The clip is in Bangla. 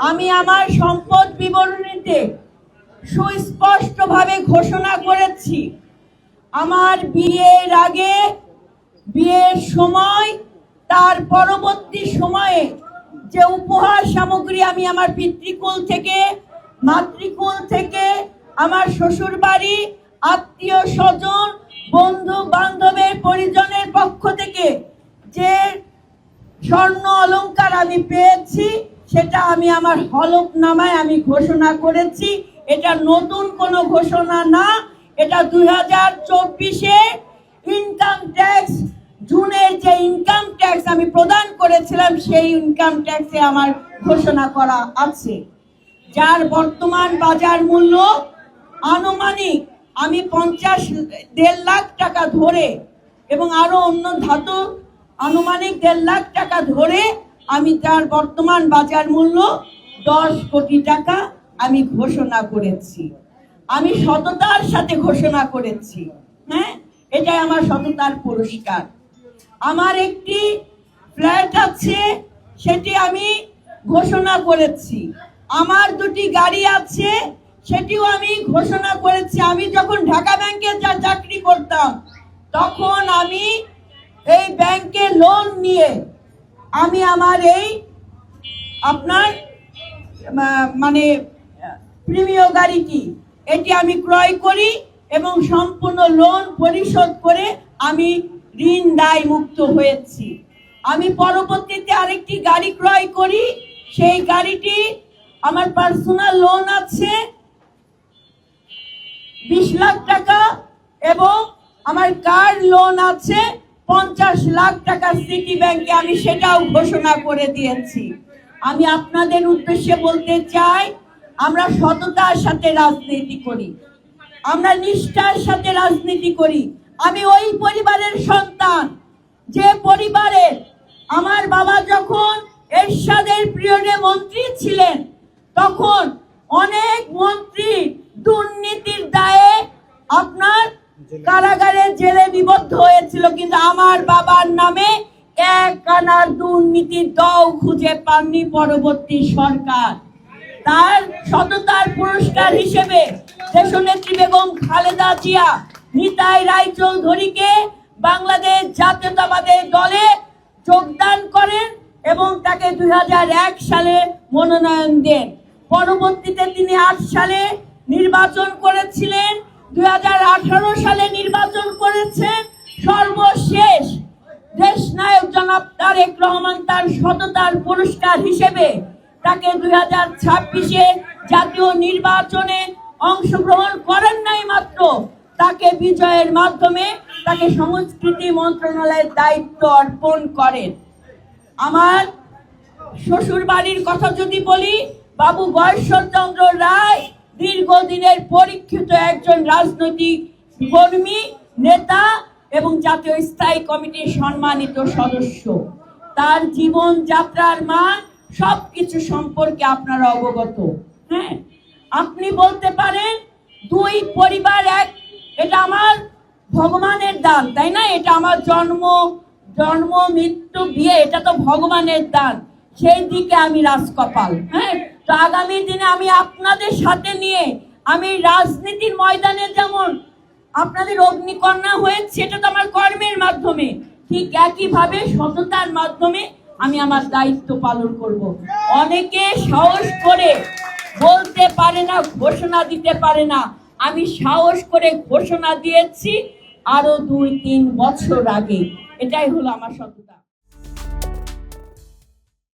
আমি আমার সম্পদ বিবরণীতে সুস্পষ্টভাবে ঘোষণা করেছি, আমার বিয়ের আগে, বিয়ের সময়, তার পরবর্তী সময়ে যে উপহার সামগ্রী আমি আমার পিতৃকুল থেকে, মাতৃকুল থেকে, আমার শ্বশুর বাড়ি, আত্মীয় স্বজন, বন্ধু বান্ধবের পরিজনের পক্ষ থেকে যে স্বর্ণ অলংকার আমি পেয়েছি, সেটা আমি আমার হলফনামায় আমি ঘোষণা করেছি। এটা নতুন কোনো ঘোষণা না, এটা 2024-এ ইনকাম ট্যাক্স, জুনের যে ইনকাম ট্যাক্স আমি প্রদান করেছিলাম, সেই ইনকাম ট্যাক্সে আমার ঘোষণা করা আছে, যার বর্তমান বাজার মূল্য আনুমানিক আমি 1.5 লাখ টাকা ধরে এবং আরো অন্য ধাতু আনুমানিক 1.5 লাখ টাকা ধরে আমি তার বর্তমান বাজার মূল্য 10 কোটি টাকা আমি ঘোষণা করেছি। আমি সততার সাথে ঘোষণা করেছি, হ্যাঁ, এটাই আমার সততার পুরস্কার। আমার একটি ফ্ল্যাট আছে, সেটি আমি ঘোষণা করেছি। আমার 2টি গাড়ি আছে, সেটিও আমি ঘোষণা করেছি। আমি যখন ঢাকা ব্যাংকে চাকরি করতাম, তখন আমি এই ব্যাংকে লোন নিয়ে আমি আমার এই আপনার মানে প্রিমিয় গাড়িটি এটি আমি ক্রয় করি এবং সম্পূর্ণ লোন পরিশোধ করে আমি ঋণ দায় মুক্ত হয়েছি। আমি পরবর্তীতে আরেকটি গাড়ি ক্রয় করি, সেই গাড়িটি আমার পার্সোনাল লোন আছে 20 লাখ টাকা এবং আমার কার লোন আছে 50 লাখ টাকা সিটি ব্যাংকে, আমি সেটাও ঘোষণা করে দিয়েছি। আমি আপনাদের উদ্দেশ্যে বলতে চাই, আমরা সততার সাথে রাজনীতি করি, আমরা নিষ্ঠার সাথে রাজনীতি করি। আমি ওই পরিবারের সন্তান, যে পরিবারের আমার বাবা যখন এরশাদের পিরিয়ডে মন্ত্রী ছিলেন, তখন অনেক মন্ত্রী দুর্নীতির দায়ে আপনার কারাগারে জেলে নিবদ্ধ হয়েছিল, কিন্তু আমার বাবার নামে এক আনার দুর্নীতির দাও খুঁজে পাননি পরবর্তী সরকার। তার সততার পুরস্কার হিসেবে দেশনেত্রী বেগম খালেদা জিয়া নিতাই রায়চৌধুরীকে বাংলাদেশ জাতীয়তাবাদী দলে যোগদান করেন এবং তাকে 2001 সালে মনোনয়ন দেন। পরবর্তীতে তিনি 8 সালে নির্বাচন করেছিলেন, 2018 সালে নির্বাচন করেছেন। সর্বশেষ দেশনায়ক জনাব তারেক রহমান তার সততার পুরস্কার হিসেবে তাকে 2026-এ জাতীয় নির্বাচনে অংশগ্রহণ করেন নাই মাত্র, তাকে বিজয়ের মাধ্যমে তাকে সংস্কৃতি মন্ত্রণালয়ের দায়িত্ব অর্পণ করেন। আমার শ্বশুর বাড়ির কথা যদি বলি, বাবু গয়েশ্বরচন্দ্র রায় দীর্ঘদিনের পরীক্ষিত একজন রাজনৈতিক কর্মী, নেতা এবং জাতীয় স্থায়ী কমিটির সম্মানিত সদস্য। তার জীবন যাত্রার মান সবকিছু সম্পর্কে আপনারা অবগত। হ্যাঁ, আপনি বলতে পারেন 2 পরিবার এক, এটা আমার ভগবানের দান, তাই না? এটা আমার জন্ম মৃত্যু বিয়ে, এটা তো ভগবানের দান, সেই দিকে আমি রাজকপাল। হ্যাঁ, তো আগামী দিনে আমি আপনাদের সাথে নিয়ে আমি রাজনীতির ময়দানে যেমন আপনাদের অগ্নিকন্যা হয়েছে, এটা তো আমার কর্মের মাধ্যমে, ঠিক একইভাবে সততার মাধ্যমে আমি আমার দায়িত্ব পালন করব। অনেকে সাহস করে বলতে পারে না, ঘোষণা দিতে পারে না, আমি সাহস করে ঘোষণা দিয়েছি আরো 2-3 বছর আগে। এটাই হলো আমার সততা।